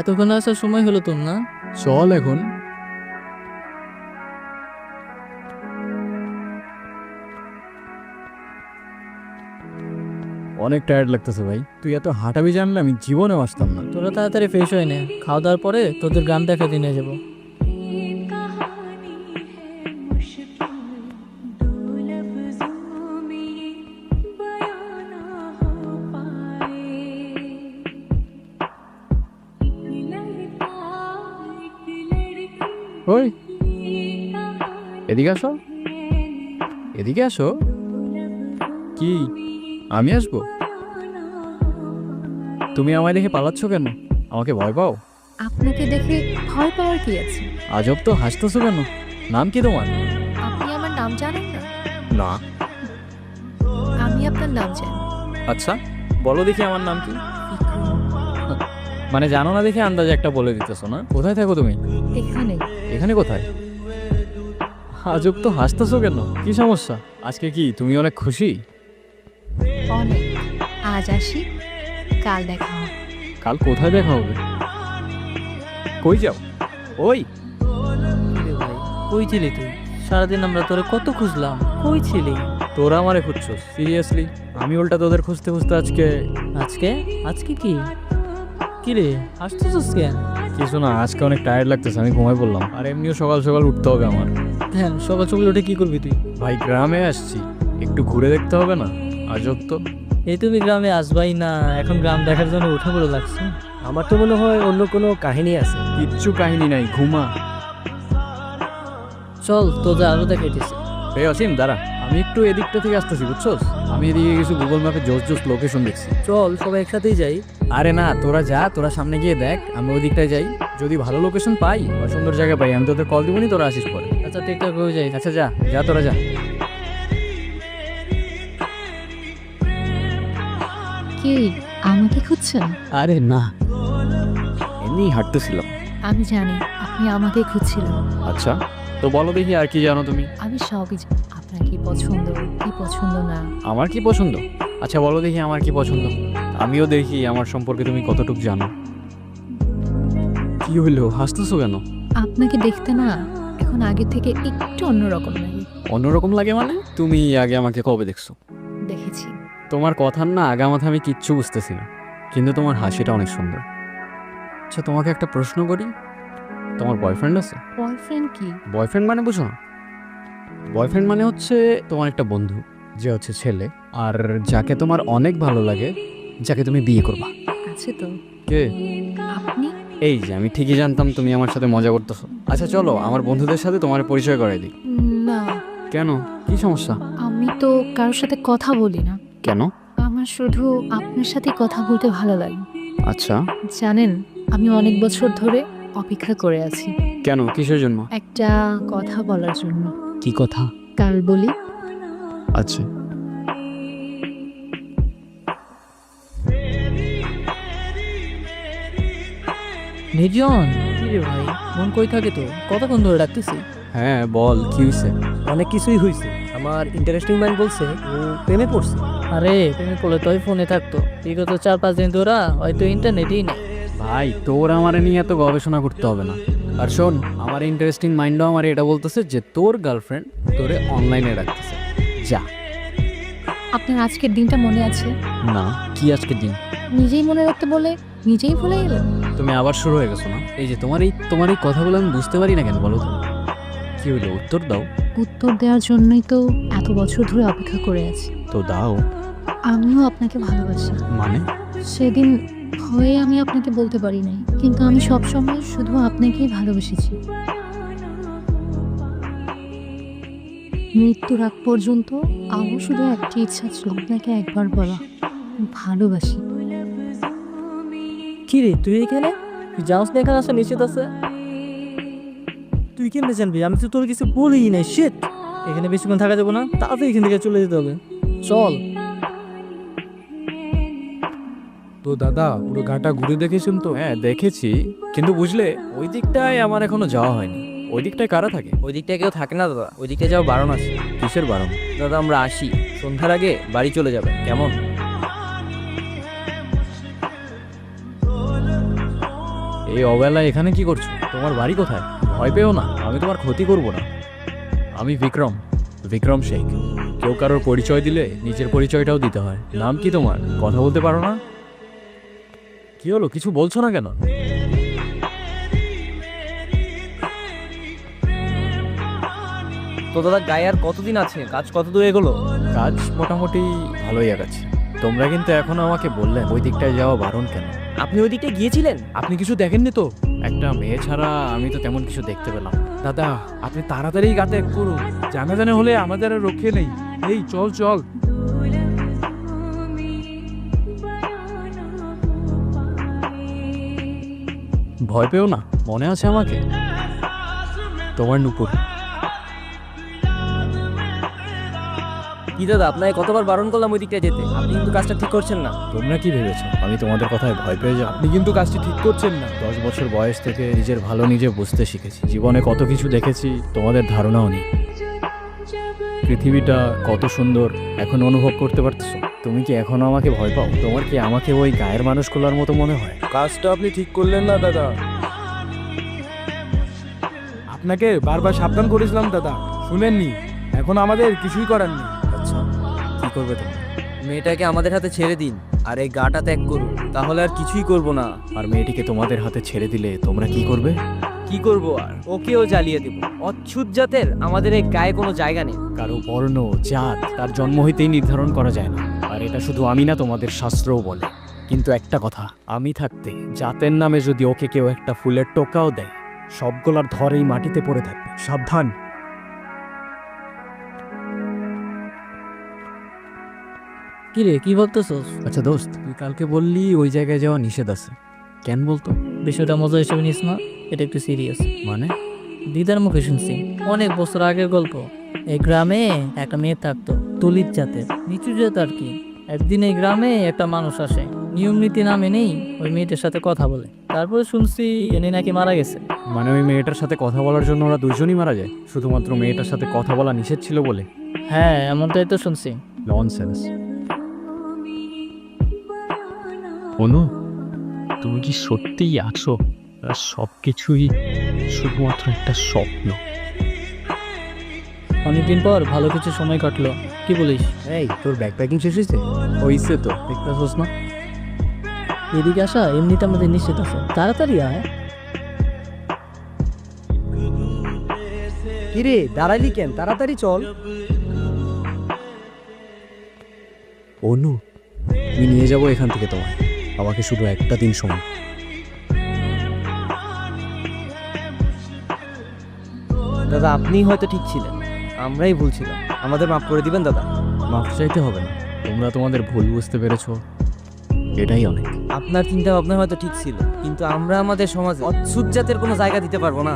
এতক্ষণ আসার সময় হলো তোর না? চল এখন। অনেক টায়ার্ড লাগতেছে ভাই, তুই এত হাঁটাবি জানলে আমি জীবনেও আসতাম না। তোরা তাড়াতাড়ি ফ্রেশ হয়ে নে, খাওয়া দাওয়ার পরে তোদের গ্রাম দেখাতে নিয়ে যাবো। ওই এদিকে আসো, এদিকে আসো। কি আমি আসবো? তুমি আমায় দেখে পালাচ্ছ কেন? আমাকে ভয় পাও? আপনাকে দেখে ভয় পাওয়ার কি আছে? আজব তো, হাসতেছো কেন? নাম কি তোমার? আপনি আমার নাম জানেন না? না। আমি আপনার নাম জানি। আচ্ছা বলো দেখি আমার নাম কি? মানে জানো না দেখে আন্দাজে একটা বলে দিতেছো না? কোথায় থাকো তুমি? এখানে। এখানে কোথায়? আজব তো, হাসতেছো কেন? কি সমস্যা? আজকে কি তুমি অনেক খুশি? অনেক। আজ আসি, কাল দেখা হবে। কাল কোথায় দেখা হবে? কই যাও? ওই কিরে ভাই, কই ছিলি তুই? সারাদিন আমরা তোরে কত খুঁজলাম, কই ছিলি? তোরা আমারে খুঁজছো? সিরিয়াসলি? আমি উল্টা তোদের খুঁজতে খুঁজতে আজকে। আজকে? আজকে কি? কিরে হাসতেছিস কেন? কিছু না, আজকে অনেক টায়ার্ড লাগতেছে, আমি ঘুমাই পড়লাম। আর এমনিও সকাল সকাল উঠতে হবে আমার। হ্যাঁ, সকাল সকাল উঠে কি করবি তুই? ভাই গ্রামে আসছি, একটু ঘুরে দেখতে হবে না? আজব তো। এই তুমি গ্রামে আসবাই না, এখন গ্রাম দেখার জন্য উঠে পড়ে লাগছে। আমার তো মনে হয় অন্য কোনো কাহিনী আছে। কিচ্ছু কাহিনী নাই, ঘুমা। চল তোদের আরো দেখাইতেছি। এই অসীম দাঁড়া, আমি একটু এদিকটা থেকে আসতেছি, বুঝছস? আমি এদিকে কিছু গুগল ম্যাপে জোস জোস লোকেশন দেখছি। চল সবাই একসাথেই যাই। আরে না, তোরা যা, তোরা সামনে গিয়ে দেখ, আমি ওই দিকটায় যাই। যদি ভালো লোকেশন পাই বা সুন্দর জায়গা পাই, আমি তোদের কল দিবনি, তোরা আসিস পরে। আচ্ছা ঠিকঠাক হয়ে যাই। আচ্ছা যা যা, তোরা যা। কি আমাকে খুঁজছেন? আরে না, এমনি হাঁটতেছিলাম। আমি জানি আপনি আমাকে খুঁজছিলেন। আচ্ছা তো বলো দেখি আর কি জানো তুমি? আমি সবই জানি। আপনার কি পছন্দ, কি পছন্দ না। আমার কি পছন্দ? আচ্ছা বলো দেখি আমার কি পছন্দ, আমিও দেখি আমার সম্পর্কে তুমি কতটুকু জানো। কি হইলো, হাসতেছো কেন? আপনাকে দেখতে না এখন আগে থেকে একটু অন্যরকম লাগে। অন্যরকম লাগে মানে? তুমি আগে আমাকে কবে দেখছো? দেখেছি। তোমার কথার না আগামাথা আমি কিচ্ছু বুঝতেছি না, কিন্তু তোমার হাসিটা অনেক সুন্দর। আচ্ছা তোমাকে একটা প্রশ্ন করি, তোমার বয়ফ্রেন্ড আছে? বয়ফ্রেন্ড কি? বয়ফ্রেন্ড মানে বুঝো না? বয়ফ্রেন্ড মানে হচ্ছে তোমার একটা বন্ধু, যে হচ্ছে ছেলে, আর যাকে তোমার অনেক ভালো লাগে, যাকে তুমি বিয়ে করবা। আছে তো। কে? আপনি? এই যে আমি ঠিকই জানতাম তুমি আমার সাথে মজা করতেছো। আচ্ছা চলো আমার বন্ধুদের সাথে তোমার পরিচয় করাই দিই। না, কেন, কি সমস্যা? আমি তো কারোর সাথে কথা বলি না। কেন? আমার শুধু আপনার সাথে কথা বলতে ভালো লাগে। আচ্ছা জানেন, আমি অনেক বছর ধরে অপেক্ষা করে আছি কেন, কিসের জন্য? একটা কথা বলার জন্য। কি কথা? কাল বলি। আচ্ছা নির্জন, কি রে ভাই, মন কই থাকে তো? কতক্ষণ ধরে ডাকতেছি। হ্যাঁ বল, কি হয়েছে? অনেক কিছুই হয়েছে। আমার ইন্টারেস্টিং মাইন্ড বলছে ও প্রেমে পড়ছে। আরে তুমি বলে তোই ফোনে থাকতো, বিগত 4-5 দিন ধরা হয়তো ইন্টারনেটেই নেই। ভাই তোর আমারে নিয়ে এত গবেষণা করতে হবে না। আর শোন, আমার ইন্টারেস্টিং মাইন্ডও আমার এটা বলতেছে যে তোর গার্লফ্রেন্ড তোরে অনলাইনে রাখতেছে। যা। আপনার আজকের দিনটা মনে আছে? না, কি আজকের দিন? নিজেই মনে রাখতে বলে নিজেই ভুলে গেলেন। তুমি আবার শুরু হয়ে গেছো না? এই যে তোমার এই কথাগুলো আমি বুঝতে পারি না কেন বলো তো? কি হইলো, উত্তর দাও। উত্তর দেওয়ার জন্যই তো এত বছর ধরে অপেক্ষা করে আছি। তো দাও। আমিও আপনাকে ভালোবাসি। মানে? সেদিন হয়ে আমি আপনাকে বলতে পারি নাই, কিন্তু আমি সবসময় শুধু আপনাকেই ভালোবেসেছি। মৃত্যুর আগ পর্যন্ত আমার শুধু একটি ইচ্ছা ছিল, আপনাকে একবার বলা ভালোবাসি। কি রে তুই এখানে? তুই জানোস না এখানে আসা নিশ্চিত আছে? তুই কেমনে জানবি? আমি তো তোর কিছু বলি নাই। শিট, এখানে বেশিক্ষণ থাকা যাবো না, তাড়াতাড়ি এখান থেকে চলে যেতে হবে। চল। তো দাদা পুরো গাটা ঘুরে দেখেছেন তো? হ্যাঁ দেখেছি, কিন্তু বুঝলে ওই দিকটায় আমার এখনো যাওয়া হয়নি। ওই দিকটায় কারা থাকে? ওই দিকটায় কেউ থাকে না দাদা, ওই দিকটায় যাওয়া বারণ আছে। কিসের বারণ? দাদা আমরা আসি, সন্ধ্যার আগে বাড়ি চলে যাবে, কেমন? এই অবেলায় এখানে কি করছো? তোমার বাড়ি কোথায়? ভয় পেও না, আমি তোমার ক্ষতি করব না। আমি বিক্রম শেখ। কেউ কারোর পরিচয় দিলে নিজের পরিচয়টাও দিতে হয়। নাম কি তোমার? কথা বলতে পারো না? কি হলো, কিছু বলছো না কেন? তো দাদা গায়ে আর কতদিন আছে? কাজ কত দূর এগোলো? কাজ মোটামুটি ভালোই আগাচ্ছে। তোমরা কিন্তু এখনো আমাকে বললে ওই দিকটায় যাওয়া বারণ কেন? আপনি ওই দিকটা গিয়েছিলেন? আপনি কিছু দেখেননি তো? একটা মেয়ে ছাড়া আমি তো তেমন কিছু দেখতে পেলাম না। দাদা আপনি তাড়াতাড়ি গা ত্যাগ করুন, জানা হলে আমাদের আর রক্ষে নেই। এই চল চল। ভয় পেও না, মনে আছে আমাকে? তোমার নুপুর। কি দাদা, আপনাকে কতবার বারণ করলাম ওই দিকটা যেতে, আপনি কিন্তু কাজটা ঠিক করছেন না। তোমরা কি ভেবেছো আমি তোমাদের কথায় ভয় পেয়ে যাও? আপনি কিন্তু কাজটি ঠিক করছেন না। 10 বছর বয়স থেকে নিজের ভালো নিজে বুঝতে শিখেছি। জীবনে কত কিছু দেখেছি তোমাদের ধারণাও নেই। পৃথিবীটা কত সুন্দর এখন অনুভব করতে পারতেছো। তুমি কি এখনো আমাকে ভয় পাও? তোমার কি আমাকে ওই গায়ের মানুষগুলোর মতো মনে হয়? কাজটা আপনি ঠিক করলেন না দাদা। আপনাকে বারবার সাবধান করেছিলাম দাদা, শুনেননি। এখন আমাদের কিছুই করার নেই। আচ্ছা, কি করবে তুমি? মেয়েটাকে আমাদের হাতে ছেড়ে দিন আর এই গাটা ত্যাগ করুন, তাহলে আর কিছুই করব না। আর মেয়েটিকে তোমাদের হাতে ছেড়ে দিলে তোমরা কি করবে? কি করব আর? ওকেও জ্বালিয়ে দেব। অচ্ছুত জাতের আমাদের এই গায়ে কোনো জায়গা নেই। কারো বর্ণ জাত তার জন্ম হইতেই নির্ধারণ করা যায় না। আর এটা শুধু আমি না, তোমাদের শাস্ত্রও বলে। কিন্তু একটা কথা, আমি থাকতে জাতের নামে যদি ওকে কেউ একটা ফুলের টোকাও দেয়, সবগুলার ধরেই মাটিতে পড়ে থাকবে। সাবধান। কি রে, কি ভাবতেছস? আচ্ছা দোস্ত, তুই কালকে বললি ওই জায়গায় যাওয়া নিষেধ আছে, কেন বলতো? বিষয়টা মজা হিসেবে নিস না, এটা একটু সিরিয়াস। মানে? দিদার মুখে শুনছি, অনেক বছর আগের গল্প। এই গ্রামে একটা মেয়ে থাকতো, দলিত জাতের, নিচু জাত আর কি। একদিন এই গ্রামে একটা মানুষ আসে, নিয়ম নীতি না মেনেই ওই মেয়েটার সাথে কথা বলে। তারপরে শুনছি এনে নাকি মারা গেছে। মানে ওই মেয়েটার সাথে কথা বলার জন্য ওরা দুজনই মারা যায়, শুধুমাত্র মেয়েটার সাথে কথা বলা নিষেধ ছিল বলে? হ্যাঁ, এমনটাই তো শুনছি। ননসেন্স। অনু, তুমি কি সত্যিই আছো? আর সব কিছুই শুধুমাত্র একটা স্বপ্ন? অনেকদিন পর ভালো কিছু সময় কাটলো, কি বলিস? এই তোর ব্যাকপ্যাকিং শেষ হয়েছে? হইছে তো, দেখতেছস না? এদিকে আসা এমনিতে আমাদের নিশ্চিত আছে, তাড়াতাড়ি আয়। কিরে দাঁড়াইলি কেন? তাড়াতাড়ি চল। অনু, আমি নিয়ে যাবো এখান থেকে তোমায়, আমাকে শুধু একটা দিন সময়। দাদা আপনি হয়তো ঠিক ছিলেন, আমরাই ভুল ছিলাম। আমাদের মাফ করে দিবেন দাদা। মাফ চাইতে হবে না, তোমরা তোমাদের ভুল বুঝতে পেরেছো, এটাই অনেক। আপনার চিন্তা ভাবনা হয়তো ঠিক ছিল, কিন্তু আমরা আমাদের সমাজে অচ্ছুত জাতের কোনো জায়গা দিতে পারবো না।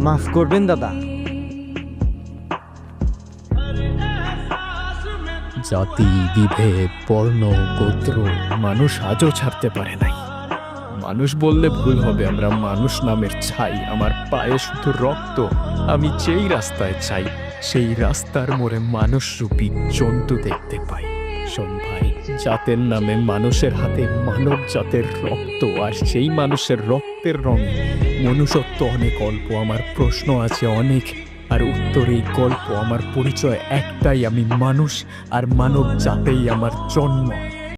মাফ করবেন দাদা। জাতি, বিভেদ, বর্ণ, গোত্র মানুষ আজও ছাড়তে পারে নাই। মানুষ বললে ভুল হবে, আমরা মানুষ নামের ছাই। আমার পায়ে শুধু রক্ত। আমি যেই রাস্তায় চাই সেই রাস্তার মোড়ে মানুষরূপী জন্তু দেখতে পাই। শোন ভাই, জাতের নামে মানুষের হাতে মানব জাতের রক্ত, আর সেই মানুষের রক্তের রঙে মনুষ্যত্ব অনেক অল্প। আমার প্রশ্ন আছে অনেক, আর উত্তর এই গল্প। আমার পরিচয় একটাই, আমি মানুষ, আর মানব জাতেই আমার জন্ম।